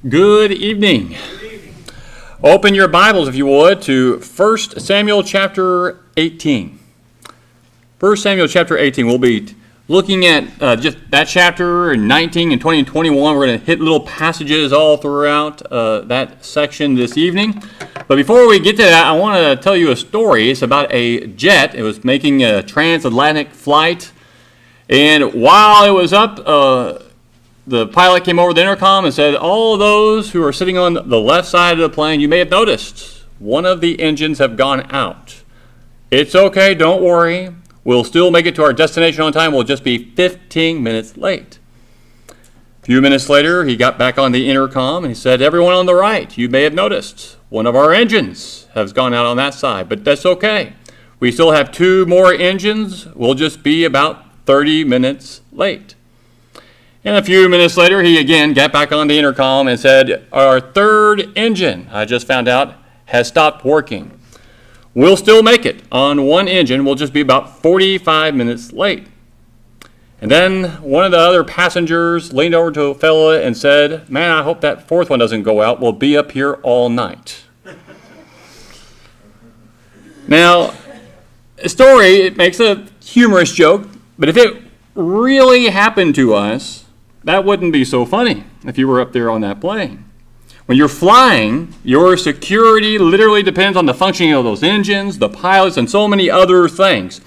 Good evening. Open your Bibles, if you would, to 1 Samuel chapter 18. 1 Samuel chapter 18. We'll be looking at just that chapter, and 19 and 20 and 21. We're going to hit little passages all throughout that section this evening. But before we get to that, I want to tell you a story. It's about a jet. It was making a transatlantic flight. And while it was up, the pilot came over the intercom and said, all those who are sitting on the left side of the plane, you may have noticed one of the engines have gone out. It's okay, don't worry. We'll still make it to our destination on time. We'll just be 15 minutes late. A few minutes later, he got back on the intercom and he said, everyone on the right, you may have noticed one of our engines has gone out on that side, but that's okay. We still have two more engines. We'll just be about 30 minutes late. And a few minutes later, he again got back on the intercom and said, our third engine, I just found out, has stopped working. We'll still make it on one engine. We'll just be about 45 minutes late. And then one of the other passengers leaned over to a fella and said, man, I hope that fourth one doesn't go out. We'll be up here all night. Now, the story, it makes a humorous joke, but if it really happened to us, that wouldn't be so funny if you were up there on that plane. When you're flying, your security literally depends on the functioning of those engines, the pilots, and so many other things.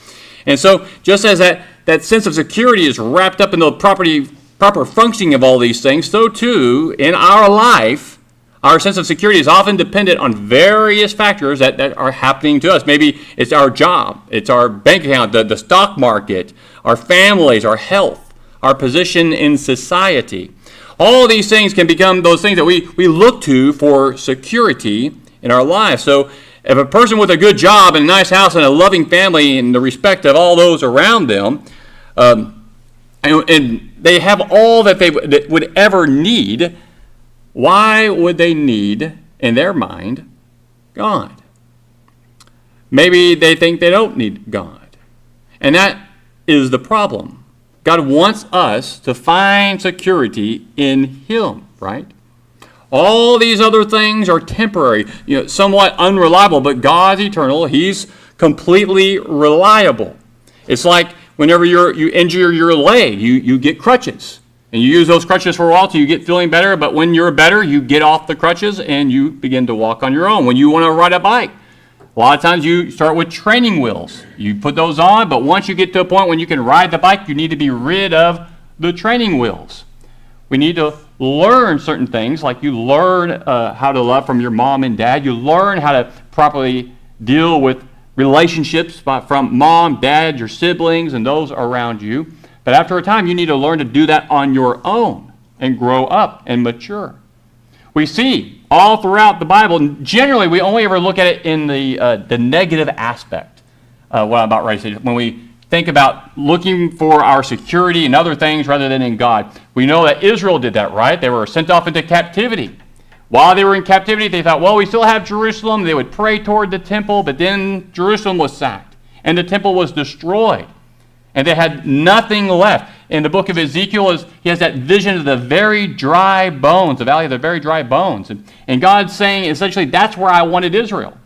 And so just as that sense of security is wrapped up in the proper functioning of all these things, so too in our life, our sense of security is often dependent on various factors that are happening to us. Maybe it's our job, it's our bank account, the stock market, our families, our health, our position in society. All these things can become those things that we look to for security in our lives. So if a person with a good job and a nice house and a loving family and the respect of all those around them, and they have all that they would ever need, why would they need, in their mind, God? Maybe they think they don't need God. And that is the problem. God wants us to find security in Him, right? All these other things are temporary, somewhat unreliable, but God's eternal. He's completely reliable. It's like whenever you injure your leg, you get crutches. And you use those crutches for a while till you get feeling better, but when you're better, you get off the crutches and you begin to walk on your own. When you want to ride a bike, a lot of times you start with training wheels. You put those on, but once you get to a point when you can ride the bike, you need to be rid of the training wheels. We need to learn certain things, like you learn how to love from your mom and dad. You learn how to properly deal with relationships from mom, dad, your siblings, and those around you. But after a time, you need to learn to do that on your own and grow up and mature. We see all throughout the Bible, generally we only ever look at it in the negative aspect. What I'm about ready to say. When we think about looking for our security in other things rather than in God, we know that Israel did that, right? They were sent off into captivity. While they were in captivity, they thought, well, we still have Jerusalem. They would pray toward the temple, but then Jerusalem was sacked, and the temple was destroyed. And they had nothing left. In the book of Ezekiel, he has that vision of the very dry bones, the valley of the very dry bones. And God's saying, essentially, that's where I wanted Israel.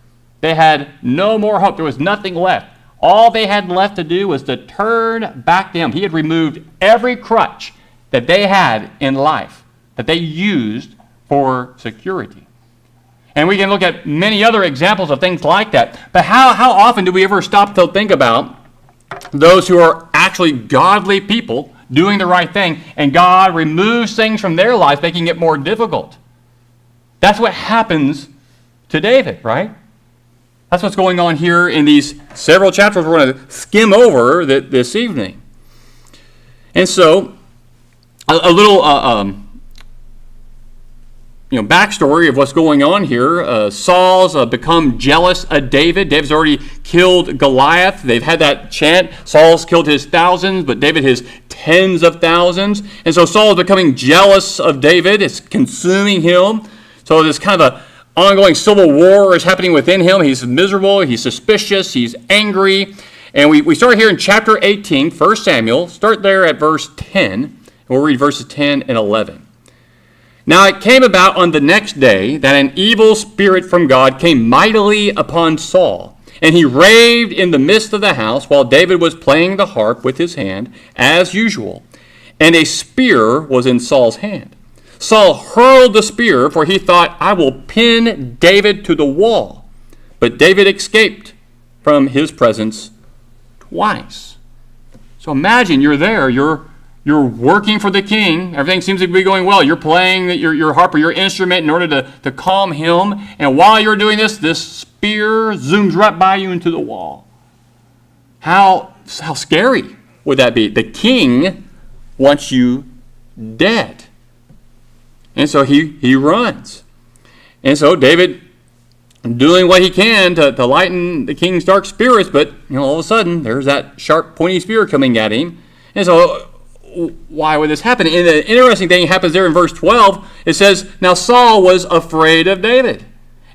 They had no more hope. There was nothing left. All they had left to do was to turn back to Him. He had removed every crutch that they had in life, that they used for security. And we can look at many other examples of things like that. But how often do we ever stop to think about those who are actually godly people doing the right thing, and God removes things from their lives, making it more difficult? That's what happens to David, right? That's what's going on here in these several chapters we're going to skim over this evening. And so, a little backstory of what's going on here. Saul's become jealous of David. David's already killed Goliath. They've had that chant. Saul's killed his thousands, but David his tens of thousands. And so Saul is becoming jealous of David. It's consuming him. So this kind of an ongoing civil war is happening within him. He's miserable. He's suspicious. He's angry. And we start here in chapter 18, 1 Samuel. Start there at verse 10. And we'll read verses 10 and 11. Now it came about on the next day that an evil spirit from God came mightily upon Saul, and he raved in the midst of the house while David was playing the harp with his hand, as usual. And a spear was in Saul's hand. Saul hurled the spear, for he thought, I will pin David to the wall. But David escaped from his presence twice. So imagine you're there, you're working for the king. Everything seems to be going well. You're playing your harp or your instrument in order to calm him. And while you're doing this spear zooms right by you into the wall. How scary would that be? The king wants you dead. And so he runs. And so David, doing what he can to lighten the king's dark spirits, but all of a sudden there's that sharp, pointy spear coming at him. And so why would this happen? And the interesting thing happens there in verse 12. It says, now Saul was afraid of David.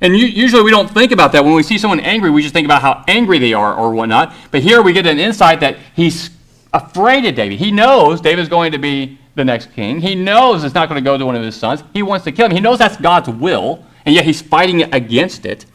And usually we don't think about that. When we see someone angry, we just think about how angry they are or whatnot. But here we get an insight that he's afraid of David. He knows David's going to be the next king. He knows it's not going to go to one of his sons. He wants to kill him. He knows that's God's will, and yet he's fighting against it.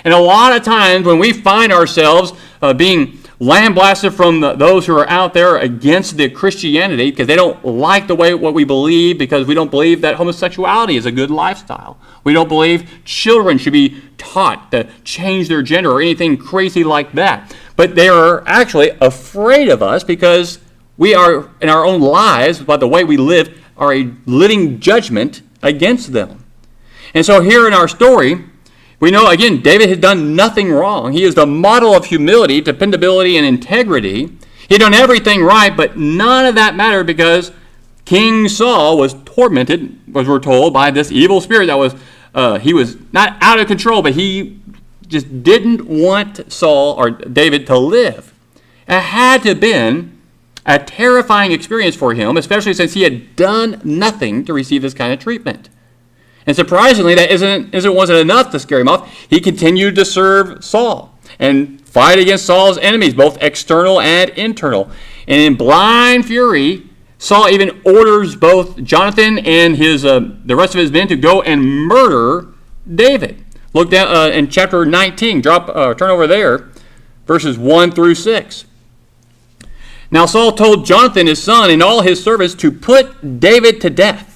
And a lot of times when we find ourselves being lambasted from those who are out there against the Christianity because they don't like what we believe, because we don't believe that homosexuality is a good lifestyle. We don't believe children should be taught to change their gender or anything crazy like that. But they are actually afraid of us because we are, in our own lives, by the way we live, are a living judgment against them. And so here in our story, we know, again, David had done nothing wrong. He is the model of humility, dependability, and integrity. He had done everything right, but none of that mattered because King Saul was tormented, as we're told, by this evil spirit that was, he was not out of control, but he just didn't want Saul or David to live. It had to have been a terrifying experience for him, especially since he had done nothing to receive this kind of treatment. And surprisingly, that wasn't enough to scare him off. He continued to serve Saul and fight against Saul's enemies, both external and internal. And in blind fury, Saul even orders both Jonathan and the rest of his men to go and murder David. Look down in chapter 19. Turn over there, verses 1 through 6. Now Saul told Jonathan his son and all his servants to put David to death.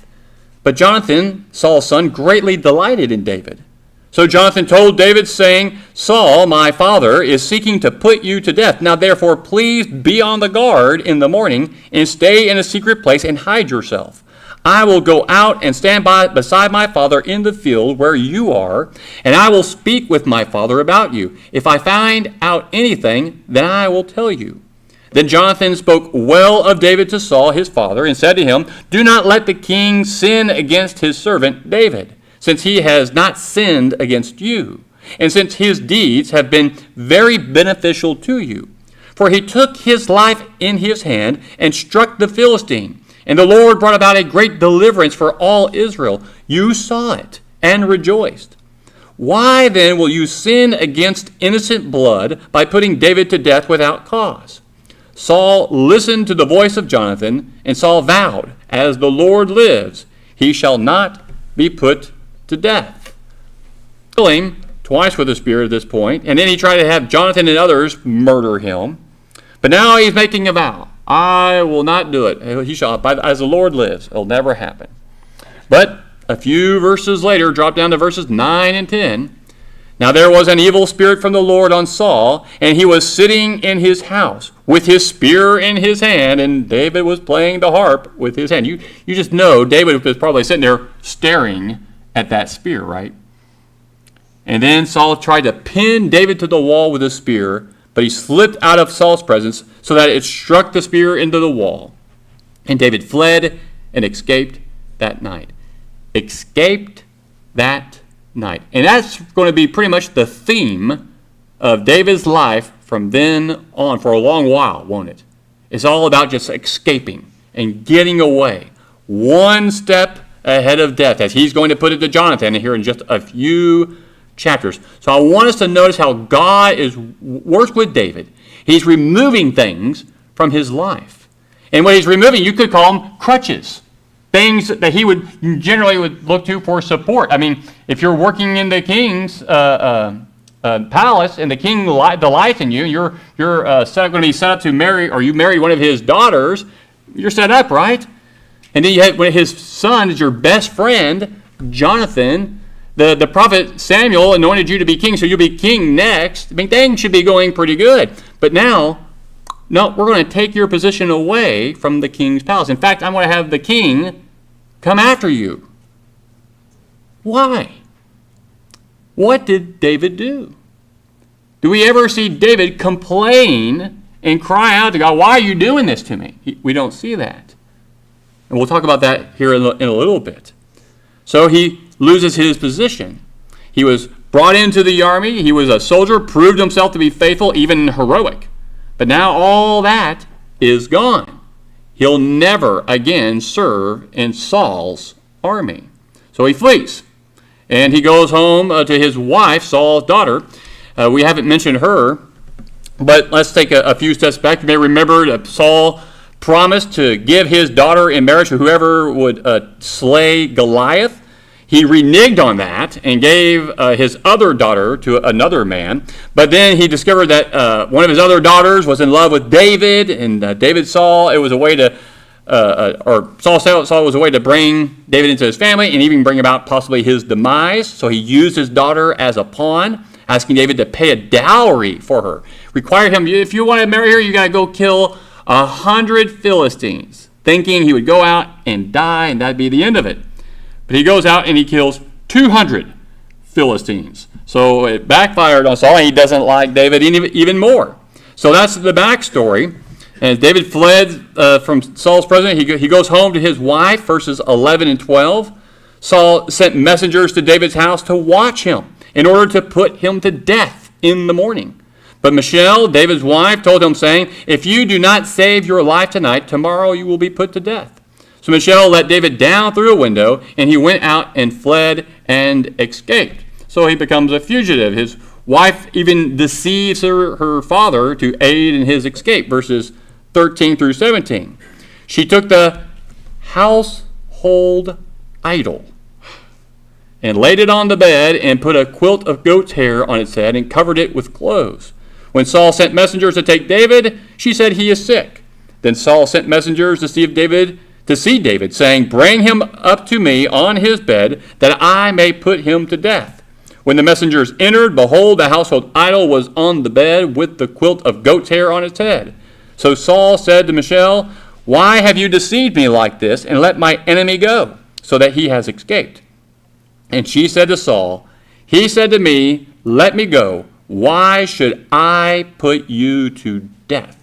But Jonathan, Saul's son, greatly delighted in David. So Jonathan told David, saying, Saul, my father, is seeking to put you to death. Now therefore, please be on the guard in the morning, and stay in a secret place and hide yourself. I will go out and stand beside my father in the field where you are, and I will speak with my father about you. If I find out anything, then I will tell you. Then Jonathan spoke well of David to Saul his father, and said to him, do not let the king sin against his servant David, since he has not sinned against you, and since his deeds have been very beneficial to you. For he took his life in his hand and struck the Philistine, and the Lord brought about a great deliverance for all Israel. You saw it and rejoiced. Why then will you sin against innocent blood by putting David to death without cause? Saul listened to the voice of Jonathan, and Saul vowed, as the Lord lives, he shall not be put to death. Kill him twice with a spear at this point, and then he tried to have Jonathan and others murder him. But now he's making a vow. I will not do it. He shall, as the Lord lives, it'll never happen. But a few verses later, drop down to verses 9 and 10. Now there was an evil spirit from the Lord on Saul, and he was sitting in his house with his spear in his hand, and David was playing the harp with his hand. You just know David was probably sitting there staring at that spear, right? And then Saul tried to pin David to the wall with a spear, but he slipped out of Saul's presence so that it struck the spear into the wall. And David fled and escaped that night. Escaped that night. And that's going to be pretty much the theme of David's life from then on for a long while, won't it? It's all about just escaping and getting away, one step ahead of death, as he's going to put it to Jonathan here in just a few chapters. So I want us to notice how God works with David. He's removing things from his life. And what he's removing, you could call them crutches. things that he would generally would look to for support. I mean, if you're working in the king's palace and the king delights in you, you're going to be set up to marry, or you marry one of his daughters, you're set up, right? And then you have his son is your best friend, Jonathan. The prophet Samuel anointed you to be king, so you'll be king next. I mean, things should be going pretty good. But now, no, we're going to take your position away from the king's palace. In fact, I'm going to have the king come after you. Why? What did David do? Do we ever see David complain and cry out to God, why are you doing this to me? We don't see that. And we'll talk about that here in a little bit. So he loses his position. He was brought into the army. He was a soldier, proved himself to be faithful, even heroic. But now all that is gone. He'll never again serve in Saul's army. So he flees. And he goes home to his wife, Saul's daughter. We haven't mentioned her, but let's take a few steps back. You may remember that Saul promised to give his daughter in marriage to whoever would slay Goliath. He reneged on that and gave his other daughter to another man. But then he discovered that one of his other daughters was in love with David, and David saw it was a way to, Saul saw it was a way to bring David into his family and even bring about possibly his demise. So he used his daughter as a pawn, asking David to pay a dowry for her. Required him, if you want to marry her, you got to go kill 100 Philistines, thinking he would go out and die and that'd be the end of it. But he goes out and he kills 200 Philistines. So it backfired on Saul, and he doesn't like David even more. So that's the backstory. And as David fled from Saul's presence, he goes home to his wife, verses 11 and 12. Saul sent messengers to David's house to watch him in order to put him to death in the morning. But Michal, David's wife, told him, saying, if you do not save your life tonight, tomorrow you will be put to death. So Michal let David down through a window, and he went out and fled and escaped. So he becomes a fugitive. His wife even deceives her father to aid in his escape, verses 13 through 17. She took the household idol and laid it on the bed and put a quilt of goat's hair on its head and covered it with clothes. When Saul sent messengers to take David, she said, he is sick. Then Saul sent messengers to see David, saying, bring him up to me on his bed, that I may put him to death. When the messengers entered, behold, the household idol was on the bed with the quilt of goat's hair on its head. So Saul said to Michal, why have you deceived me like this, and let my enemy go, so that he has escaped? And she said to Saul, he said to me, let me go. Why should I put you to death?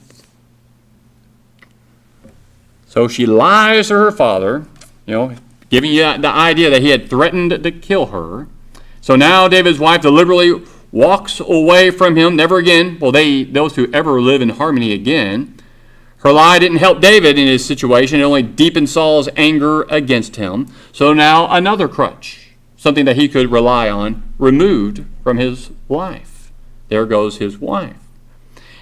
So she lies to her father, giving you the idea that he had threatened to kill her. So now David's wife deliberately walks away from him, never again will those two ever live in harmony again. Her lie didn't help David in his situation. It only deepened Saul's anger against him. So now another crutch, something that he could rely on, removed from his life. There goes his wife.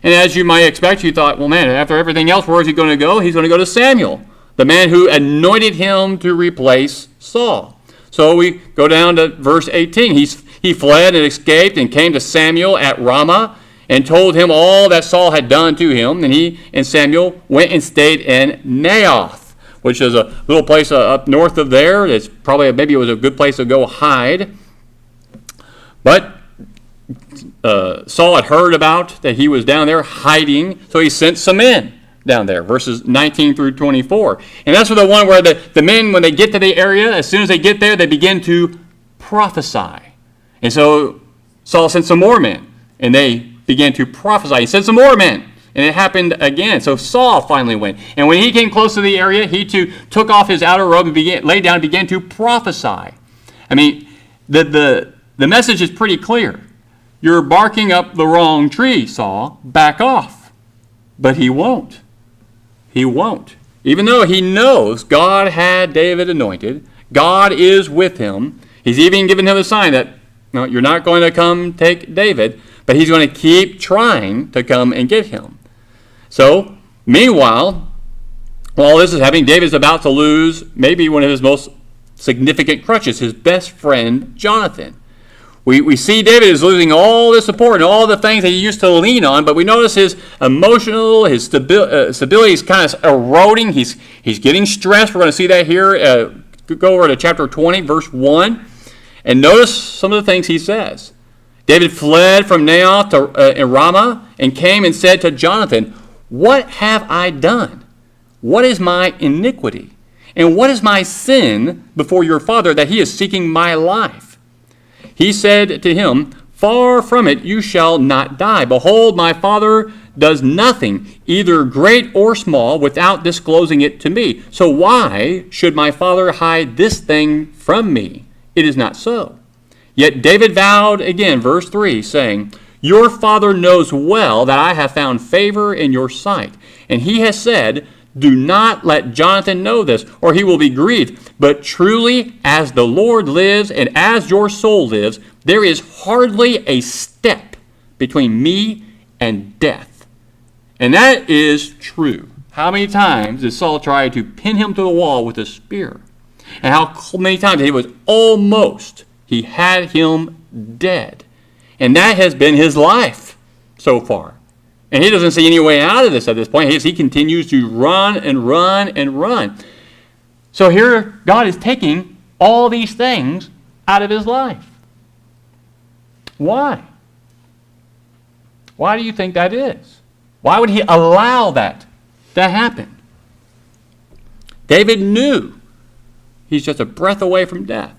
And as you might expect, you thought, well, man, after everything else, where is he going to go? He's going to go to Samuel, the man who anointed him to replace Saul. So we go down to verse 18. He fled and escaped and came to Samuel at Ramah and told him all that Saul had done to him. And he and Samuel went and stayed in Naioth, which is a little place up north of there. It's probably, maybe it was a good place to go hide. But Saul had heard about that he was down there hiding, so he sent some men down there, verses 19 through 24. And that's the one where the men, when they get to the area, as soon as they get there, they begin to prophesy. And so Saul sent some more men, and they began to prophesy. He sent some more men, and it happened again. So Saul finally went. And when he came close to the area, he too took off his outer robe and lay down and began to prophesy. I mean, the message is pretty clear. You're barking up the wrong tree, Saul. Back off. But he won't. He won't. Even though he knows God had David anointed, God is with him. He's even given him a sign that, no, you're not going to come take David, but he's going to keep trying to come and get him. So, meanwhile, While this is happening, David's about to lose maybe one of his most significant crutches, his best friend, Jonathan. We see David is losing all the support and all the things that he used to lean on, but we notice his emotional, his stability is kind of eroding. He's getting stressed. We're going to see that here. Go over to chapter 20, verse 1, and notice some of the things he says. David fled from Naioth in Ramah and came and said to Jonathan, "What have I done? What is my iniquity? And what is my sin before your father that he is seeking my life?" He said to him, "Far from it, you shall not die. Behold, my father does nothing, either great or small, without disclosing it to me. So why should my father hide this thing from me? It is not so." Yet David vowed again, verse 3, saying, "Your father knows well that I have found favor in your sight." And he has said, "Do not let Jonathan know this, or he will be grieved. But truly, as the Lord lives and as your soul lives, there is hardly a step between me and death." And that is true. How many times did Saul try to pin him to the wall with a spear? And how many times he had him dead. And that has been his life so far. And he doesn't see any way out of this at this point. He continues to run and run and run. So here, God is taking all these things out of his life. Why? Why do you think that is? Why would he allow that to happen? David knew he's just a breath away from death.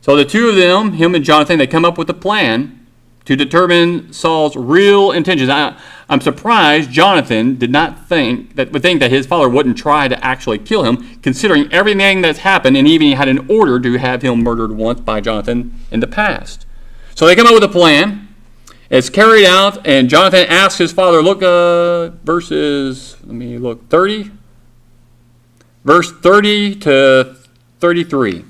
So the two of them, him and Jonathan, they come up with a plan to determine Saul's real intentions. I'm surprised Jonathan did not think that his father wouldn't try to actually kill him, considering everything that's happened, and even he had an order to have him murdered once by Jonathan in the past. So they come up with a plan. It's carried out, and Jonathan asks his father, verses 30. Verse 30 to 33.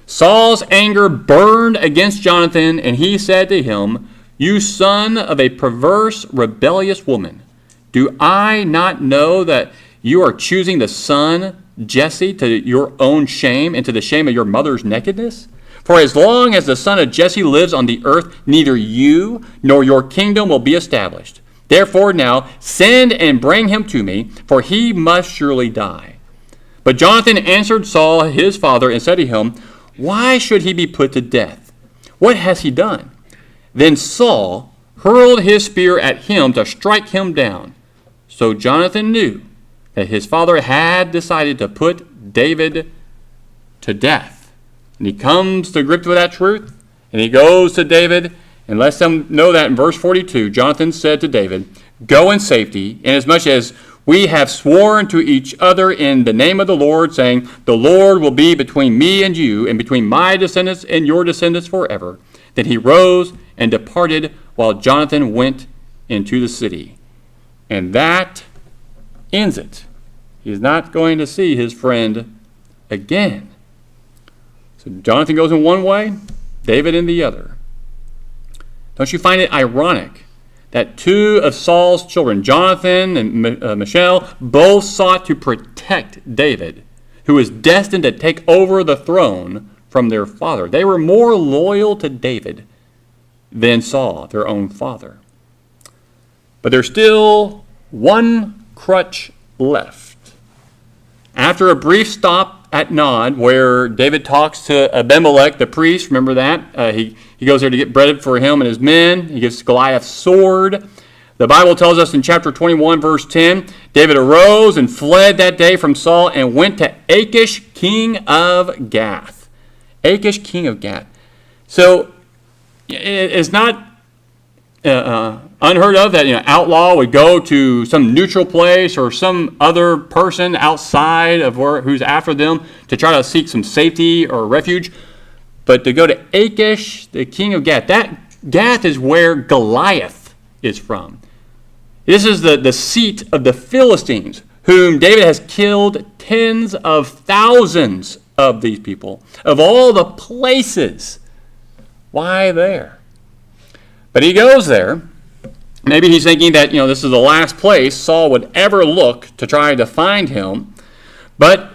Saul's anger burned against Jonathan, and he said to him, "You son of a perverse, rebellious woman, do I not know that you are choosing the son, Jesse, to your own shame and to the shame of your mother's nakedness? For as long as the son of Jesse lives on the earth, neither you nor your kingdom will be established. Therefore now send and bring him to me, for he must surely die." But Jonathan answered Saul his father and said to him, "Why should he be put to death? What has he done?" Then Saul hurled his spear at him to strike him down. So Jonathan knew that his father had decided to put David to death. And he comes to grips with that truth, and he goes to David and lets him know that in verse 42, Jonathan said to David, "Go in safety, inasmuch as we have sworn to each other in the name of the Lord, saying, the Lord will be between me and you, and between my descendants and your descendants forever." Then he rose and departed, while Jonathan went into the city. And that ends it. He is not going to see his friend again. So Jonathan goes in one way, David in the other. Don't you find it ironic that two of Saul's children, Jonathan and Michal, both sought to protect David, who was destined to take over the throne from their father? They were more loyal to David than Saul, their own father. But there's still one crutch left. After a brief stop at Nod, where David talks to Abimelech, the priest, remember that? He goes there to get bread for him and his men. He gives Goliath's sword. The Bible tells us in chapter 21, verse 10, David arose and fled that day from Saul and went to Achish, king of Gath. Achish, king of Gath. So it's not unheard of that an outlaw would go to some neutral place or some other person outside of who's after them to try to seek some safety or refuge. But to go to Achish, the king of Gath, that Gath is where Goliath is from. This is the seat of the Philistines, whom David has killed tens of thousands of these people, of all the places. Why there? But he goes there, Maybe he's thinking that, this is the last place Saul would ever look to try to find him. But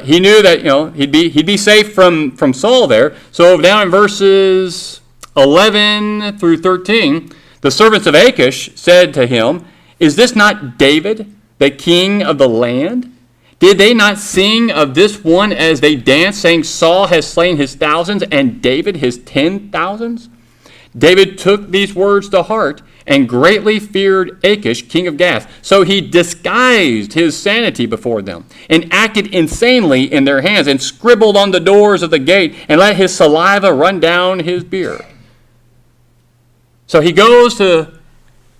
he knew that, he'd be safe from Saul there. So down in verses 11 through 13, the servants of Achish said to him, "Is this not David, the king of the land? Did they not sing of this one as they danced, saying, Saul has slain his thousands and David his 10,000s? David took these words to heart and greatly feared Achish, king of Gath. So he disguised his sanity before them and acted insanely in their hands and scribbled on the doors of the gate and let his saliva run down his beard." So he goes to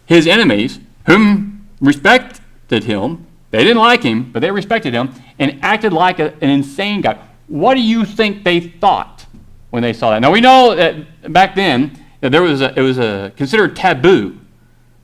his enemies, whom respected him. They didn't like him, but they respected him, and acted like an insane guy. What do you think they thought when they saw that? Now we know that back then that it was considered taboo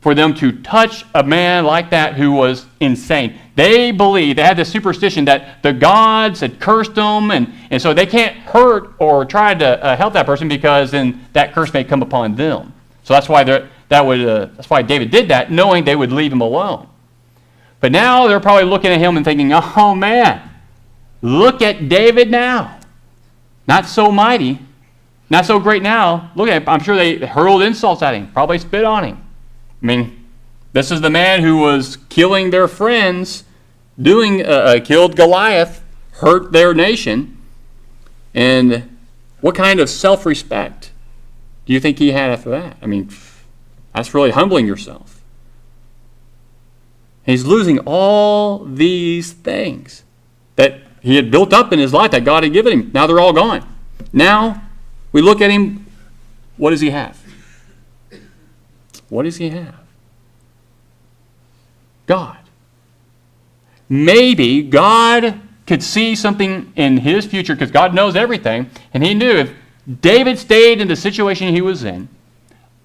for them to touch a man like that who was insane. They believed, they had this superstition that the gods had cursed them, and so they can't hurt or try to help that person because then that curse may come upon them. So that's why that's why David did that, knowing they would leave him alone. But now they're probably looking at him and thinking, "Oh man, look at David now. Not so mighty, not so great now. Look at him." I'm sure they hurled insults at him, probably spit on him. I mean, this is the man who was killing their friends, killed Goliath, hurt their nation. And what kind of self-respect do you think he had after that? I mean, that's really humbling yourself. He's losing all these things that he had built up in his life that God had given him. Now they're all gone. Now we look at him. What does he have? What does he have? God. Maybe God could see something in his future because God knows everything. And he knew if David stayed in the situation he was in,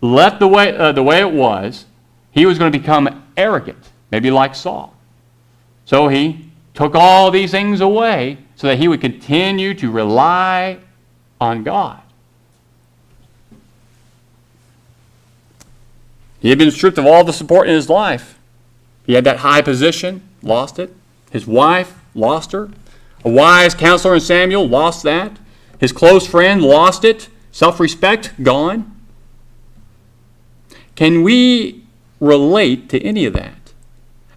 left the way it was, he was going to become arrogant. Maybe like Saul. So he took all these things away so that he would continue to rely on God. He had been stripped of all the support in his life. He had that high position, lost it. His wife, lost her. A wise counselor in Samuel, lost that. His close friend, lost it. Self-respect, gone. Can we relate to any of that?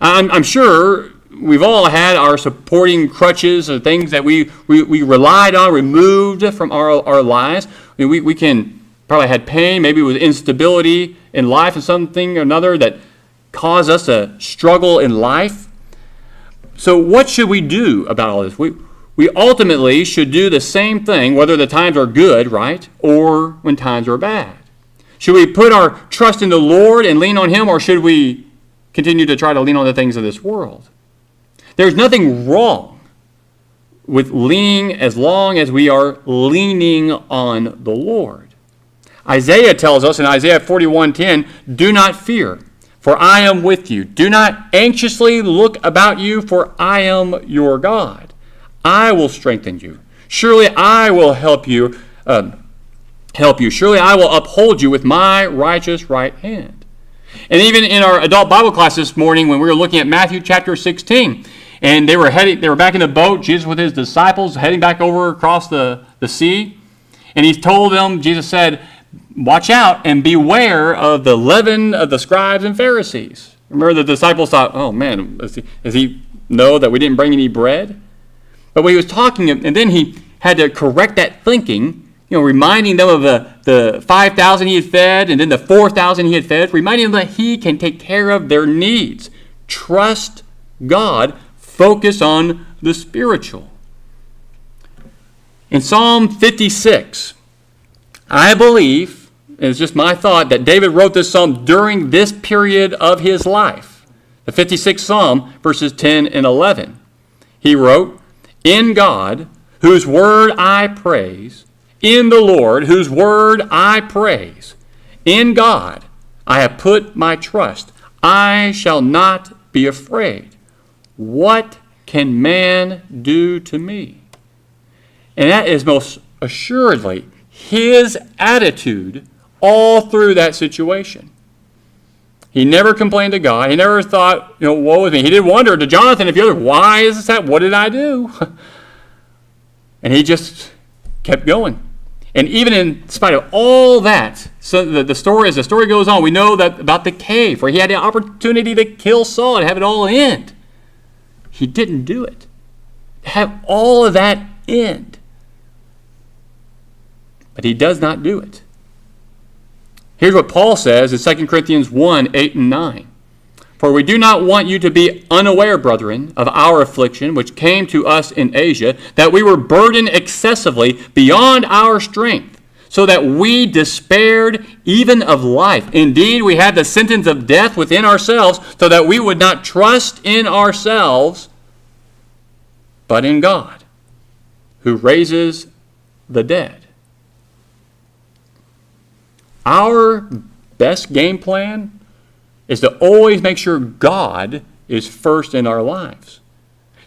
I'm sure we've all had our supporting crutches or things that we relied on removed from our lives. We can probably had pain, maybe with instability in life and something or another that caused us to struggle in life. So what should we do about all this? We ultimately should do the same thing whether the times are good, right, or when times are bad. Should we put our trust in the Lord and lean on him, or should we continue to try to lean on the things of this world? There's nothing wrong with leaning as long as we are leaning on the Lord. Isaiah tells us in Isaiah 41:10, "Do not fear, for I am with you. Do not anxiously look about you, for I am your God. I will strengthen you. Surely I will help you. Surely I will uphold you with my righteous right hand." And even in our adult Bible class this morning, when we were looking at Matthew chapter 16, and they were back in the boat, Jesus with his disciples, heading back over across the sea. And he told them, Jesus said, "Watch out and beware of the leaven of the scribes and Pharisees." Remember, the disciples thought, "Oh man, does he know that we didn't bring any bread?" But when he was talking, and then he had to correct that thinking, reminding them of the 5,000 he had fed and then the 4,000 he had fed, reminding them that he can take care of their needs. Trust God. Focus on the spiritual. In Psalm 56, I believe, and it's just my thought, that David wrote this psalm during this period of his life. The 56th Psalm, verses 10 and 11. He wrote, "In God, whose word I praise, in the Lord, whose word I praise. In God I have put my trust. I shall not be afraid. What can man do to me?" And that is most assuredly his attitude all through that situation. He never complained to God. He never thought, woe is me. He did wonder to Jonathan, if you other, why is this that? What did I do? And he just kept going. And even in spite of all that, so the story, as the story goes on, we know that about the cave, where he had the opportunity to kill Saul and have it all end. He didn't do it. Have all of that end. But he does not do it. Here's what Paul says in 2 Corinthians 1, 8 and 9. For we do not want you to be unaware, brethren, of our affliction, which came to us in Asia, that we were burdened excessively beyond our strength, so that we despaired even of life. Indeed, we had the sentence of death within ourselves, so that we would not trust in ourselves, but in God, who raises the dead. Our best game plan is to always make sure God is first in our lives.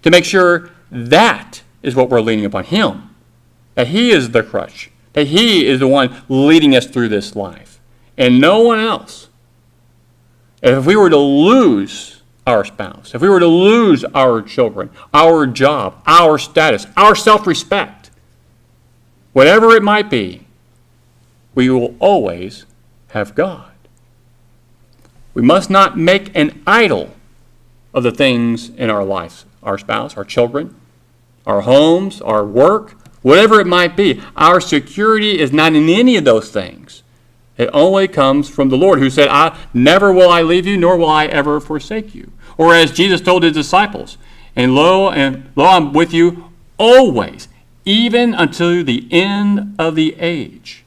To make sure that is what we're leaning upon, Him. That He is the crutch. That He is the one leading us through this life. And no one else. If we were to lose our spouse, if we were to lose our children, our job, our status, our self-respect, whatever it might be, we will always have God. We must not make an idol of the things in our lives, our spouse, our children, our homes, our work, whatever it might be. Our security is not in any of those things. It only comes from the Lord, who said, never will I leave you, nor will I ever forsake you. Or as Jesus told his disciples, and lo, I'm with you always, even until the end of the age.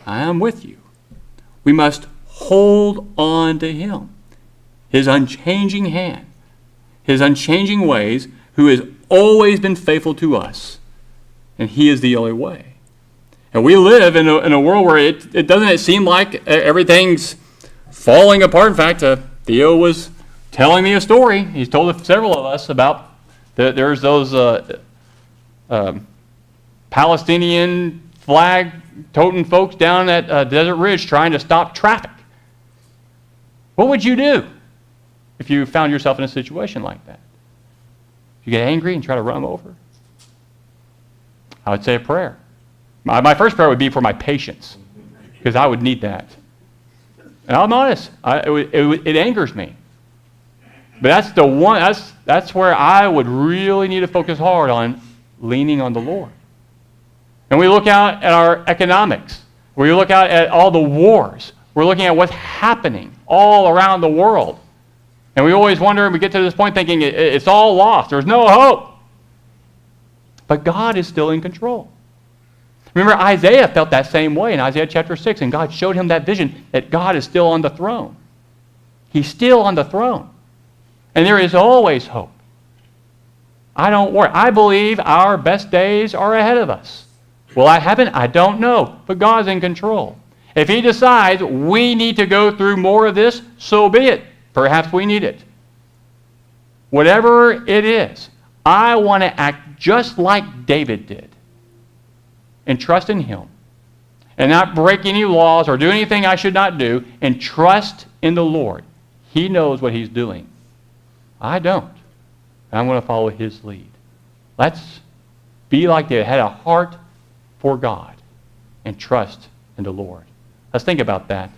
I am with you. We must hold on to Him, His unchanging hand, His unchanging ways, who has always been faithful to us. And He is the only way. And we live in a world where it doesn't seem like everything's falling apart. In fact, Theo was telling me a story. He's told several of us about there's those Palestinian flag-toting folks down at Desert Ridge trying to stop traffic. What would you do if you found yourself in a situation like that? You get angry and try to run them over? I would say a prayer. My first prayer would be for my patience, because I would need that. And I'm honest, it angers me. But that's the one. That's where I would really need to focus hard on leaning on the Lord. And we look out at our economics. We look out at all the wars. We're looking at what's happening all around the world. And we always wonder, and we get to this point thinking it's all lost. There's no hope. But God is still in control. Remember, Isaiah felt that same way in Isaiah chapter 6, and God showed him that vision that God is still on the throne. He's still on the throne. And there is always hope. I don't worry. I believe our best days are ahead of us. Will that happen? I don't know. But God's in control. If He decides we need to go through more of this, so be it. Perhaps we need it. Whatever it is, I want to act just like David did and trust in Him and not break any laws or do anything I should not do, and trust in the Lord. He knows what He's doing. I don't. I'm going to follow His lead. Let's be like David, had a heart for God and trust in the Lord. Let's think about that